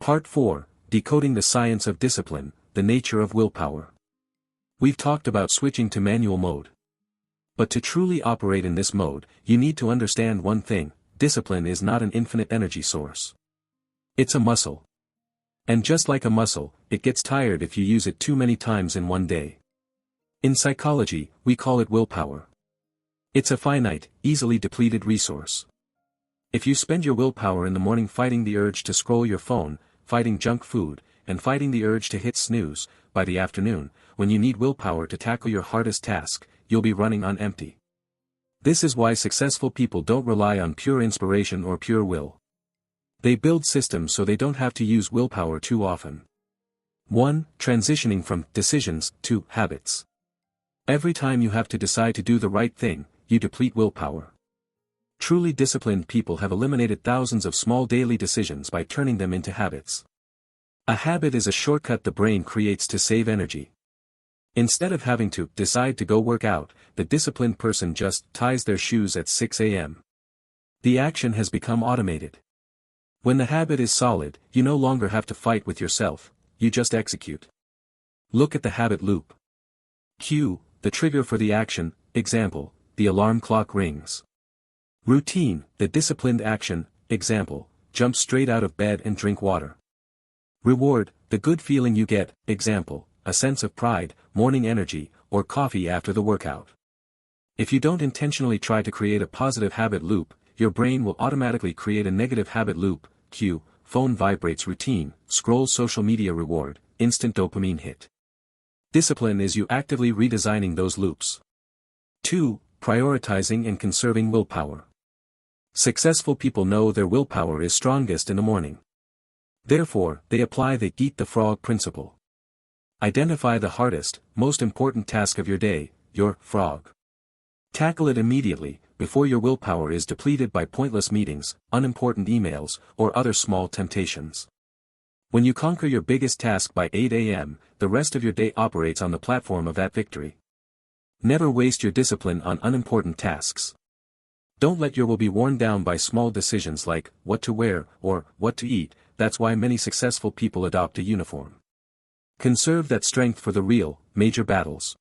Part 4, Decoding the Science of Discipline, the Nature of Willpower. We've talked about switching to manual mode. But to truly operate in this mode, you need to understand one thing: discipline is not an infinite energy source. It's a muscle. And just like a muscle, it gets tired if you use it too many times in one day. In psychology, we call it willpower. It's a finite, easily depleted resource. If you spend your willpower in the morning fighting the urge to scroll your phone, fighting junk food, and fighting the urge to hit snooze, by the afternoon, when you need willpower to tackle your hardest task, you'll be running on empty. This is why successful people don't rely on pure inspiration or pure will. They build systems so they don't have to use willpower too often. 1. Transitioning from decisions to habits. Every time you have to decide to do the right thing, you deplete willpower. Truly disciplined people have eliminated thousands of small daily decisions by turning them into habits. A habit is a shortcut the brain creates to save energy. Instead of having to decide to go work out, the disciplined person just ties their shoes at 6 a.m. The action has become automated. When the habit is solid, you no longer have to fight with yourself, you just execute. Look at the habit loop. Cue, the trigger for the action, example, the alarm clock rings. Routine, the disciplined action, example, jump straight out of bed and drink water. Reward, the good feeling you get, example, a sense of pride, morning energy, or coffee after the workout. If you don't intentionally try to create a positive habit loop, your brain will automatically create a negative habit loop. Cue, phone vibrates routine, scroll social media reward, instant dopamine hit. Discipline is you actively redesigning those loops. 2. Prioritizing and conserving willpower. Successful people know their willpower is strongest in the morning. Therefore, they apply the eat the frog principle. Identify the hardest, most important task of your day, your frog. Tackle it immediately, before your willpower is depleted by pointless meetings, unimportant emails, or other small temptations. When you conquer your biggest task by 8 a.m., the rest of your day operates on the platform of that victory. Never waste your discipline on unimportant tasks. Don't let your will be worn down by small decisions like what to wear or what to eat. That's why many successful people adopt a uniform. Conserve that strength for the real, major battles.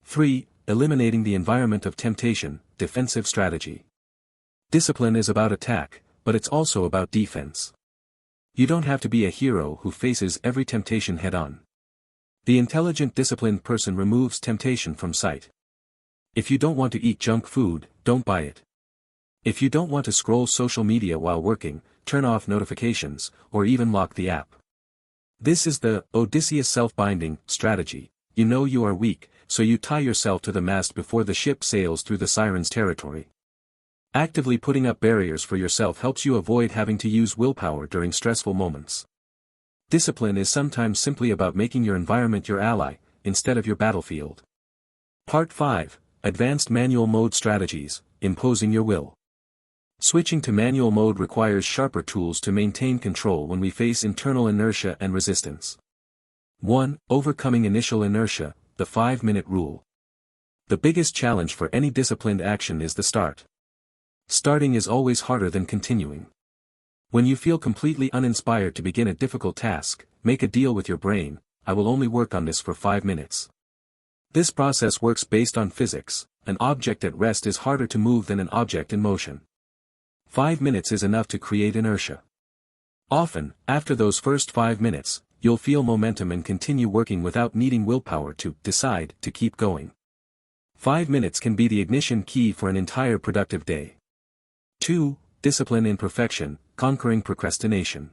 3. Eliminating the environment of temptation, defensive strategy. Discipline is about attack, but it's also about defense. You don't have to be a hero who faces every temptation head-on. The intelligent disciplined person removes temptation from sight. If you don't want to eat junk food, don't buy it. If you don't want to scroll social media while working, turn off notifications, or even lock the app. This is the Odysseus self-binding strategy. You know you are weak, so you tie yourself to the mast before the ship sails through the siren's territory. Actively putting up barriers for yourself helps you avoid having to use willpower during stressful moments. Discipline is sometimes simply about making your environment your ally, instead of your battlefield. Part 5, Advanced Manual Mode Strategies, Imposing Your Will. Switching to manual mode requires sharper tools to maintain control when we face internal inertia and resistance. 1. Overcoming initial inertia, the 5-minute rule. The biggest challenge for any disciplined action is the start. Starting is always harder than continuing. When you feel completely uninspired to begin a difficult task, make a deal with your brain: I will only work on this for 5 minutes. This process works based on physics. An object at rest is harder to move than an object in motion. 5 minutes is enough to create inertia. Often, after those first 5 minutes, you'll feel momentum and continue working without needing willpower to decide to keep going. 5 minutes can be the ignition key for an entire productive day. 2. Discipline in perfection, conquering procrastination.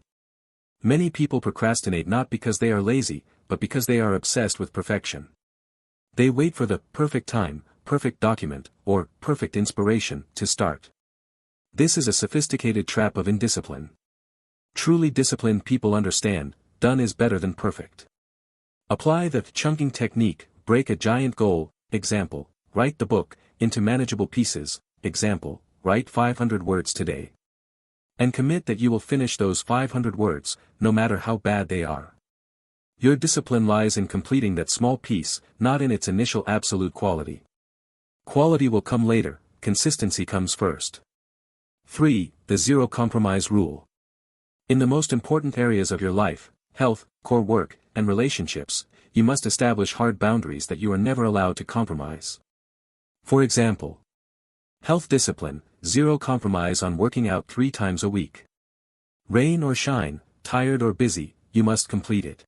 Many people procrastinate not because they are lazy, but because they are obsessed with perfection. They wait for the perfect time, perfect document, or perfect inspiration to start. This is a sophisticated trap of indiscipline. Truly disciplined people understand, done is better than perfect. Apply the chunking technique, break a giant goal, example, write the book, into manageable pieces, example, write 500 words today. And commit that you will finish those 500 words, no matter how bad they are. Your discipline lies in completing that small piece, not in its initial absolute quality. Quality will come later, consistency comes first. 3. The zero compromise rule. In the most important areas of your life, health, core work, and relationships, you must establish hard boundaries that you are never allowed to compromise. For example, health discipline, zero compromise on working out 3 times a week. Rain or shine, tired or busy, you must complete it.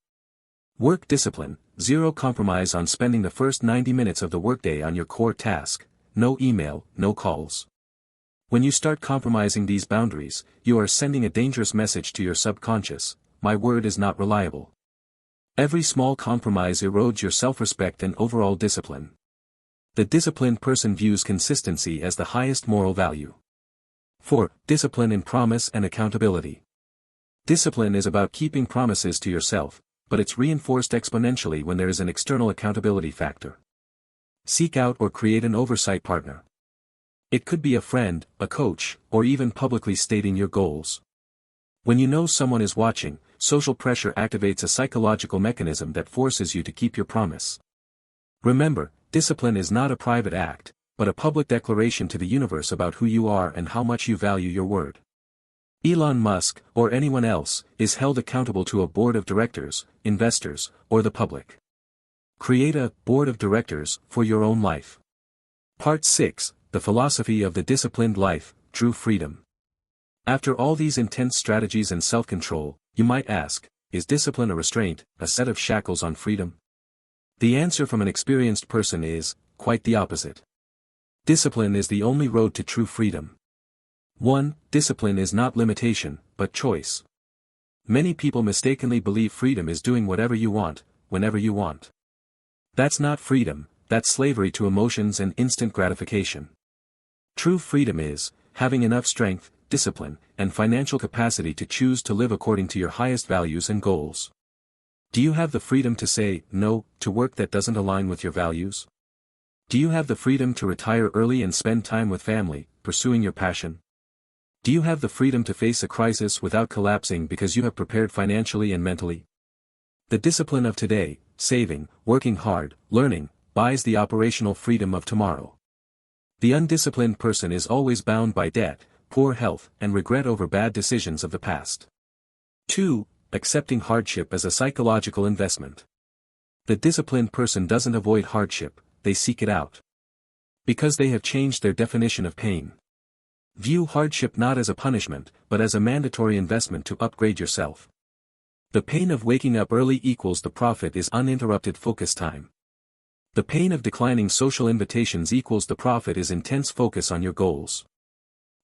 Work discipline, zero compromise on spending the first 90 minutes of the workday on your core task, no email, no calls. When you start compromising these boundaries, you are sending a dangerous message to your subconscious: my word is not reliable. Every small compromise erodes your self-respect and overall discipline. The disciplined person views consistency as the highest moral value. 4. Discipline in promise and accountability. Discipline is about keeping promises to yourself, but it's reinforced exponentially when there is an external accountability factor. Seek out or create an oversight partner. It could be a friend, a coach, or even publicly stating your goals. When you know someone is watching, social pressure activates a psychological mechanism that forces you to keep your promise. Remember, discipline is not a private act, but a public declaration to the universe about who you are and how much you value your word. Elon Musk, or anyone else, is held accountable to a board of directors, investors, or the public. Create a board of directors for your own life. Part 6, The Philosophy of the Disciplined Life, True Freedom. After all these intense strategies and self-control, you might ask, is discipline a restraint, a set of shackles on freedom? The answer from an experienced person is, quite the opposite. Discipline is the only road to true freedom. 1. Discipline is not limitation, but choice. Many people mistakenly believe freedom is doing whatever you want, whenever you want. That's not freedom, that's slavery to emotions and instant gratification. True freedom is having enough strength, discipline, and financial capacity to choose to live according to your highest values and goals. Do you have the freedom to say no to work that doesn't align with your values? Do you have the freedom to retire early and spend time with family, pursuing your passion? Do you have the freedom to face a crisis without collapsing because you have prepared financially and mentally? The discipline of today, saving, working hard, learning, buys the operational freedom of tomorrow. The undisciplined person is always bound by debt, poor health, and regret over bad decisions of the past. 2. Accepting hardship as a psychological investment. The disciplined person doesn't avoid hardship, they seek it out. Because they have changed their definition of pain. View hardship not as a punishment, but as a mandatory investment to upgrade yourself. The pain of waking up early equals the profit is uninterrupted focus time. The pain of declining social invitations equals the profit is intense focus on your goals.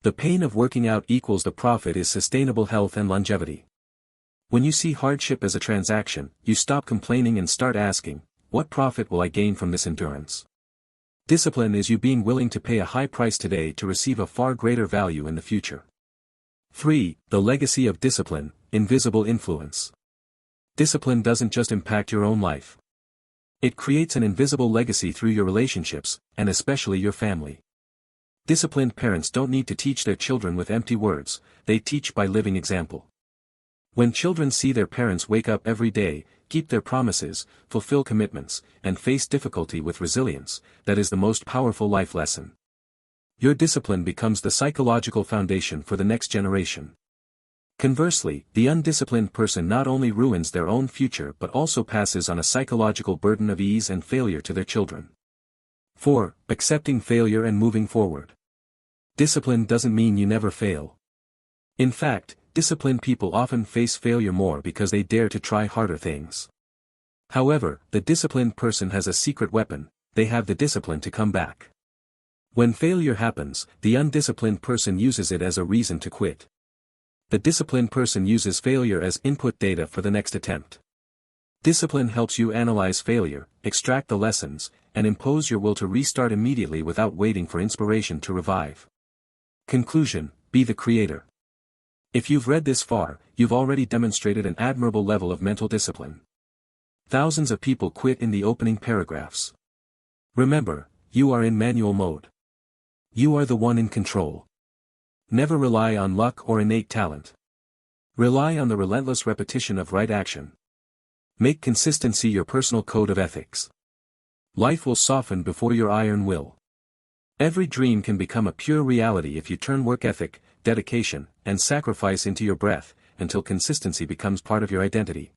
The pain of working out equals the profit is sustainable health and longevity. When you see hardship as a transaction, you stop complaining and start asking, what profit will I gain from this endurance? Discipline is you being willing to pay a high price today to receive a far greater value in the future. 3. The legacy of discipline, invisible influence. Discipline doesn't just impact your own life. It creates an invisible legacy through your relationships, and especially your family. Disciplined parents don't need to teach their children with empty words, they teach by living example. When children see their parents wake up every day, keep their promises, fulfill commitments, and face difficulty with resilience, that is the most powerful life lesson. Your discipline becomes the psychological foundation for the next generation. Conversely, the undisciplined person not only ruins their own future but also passes on a psychological burden of ease and failure to their children. 4. Accepting failure and moving forward. Discipline doesn't mean you never fail. In fact, disciplined people often face failure more because they dare to try harder things. However, the disciplined person has a secret weapon: they have the discipline to come back. When failure happens, the undisciplined person uses it as a reason to quit. The disciplined person uses failure as input data for the next attempt. Discipline helps you analyze failure, extract the lessons, and impose your will to restart immediately without waiting for inspiration to revive. Conclusion: be the creator. If you've read this far, you've already demonstrated an admirable level of mental discipline. Thousands of people quit in the opening paragraphs. Remember, you are in manual mode. You are the one in control. Never rely on luck or innate talent. Rely on the relentless repetition of right action. Make consistency your personal code of ethics. Life will soften before your iron will. Every dream can become a pure reality if you turn work ethic, dedication, and sacrifice into your breath, until consistency becomes part of your identity.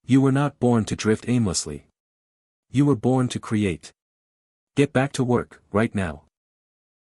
You were not born to drift aimlessly. You were born to create. Get back to work, right now.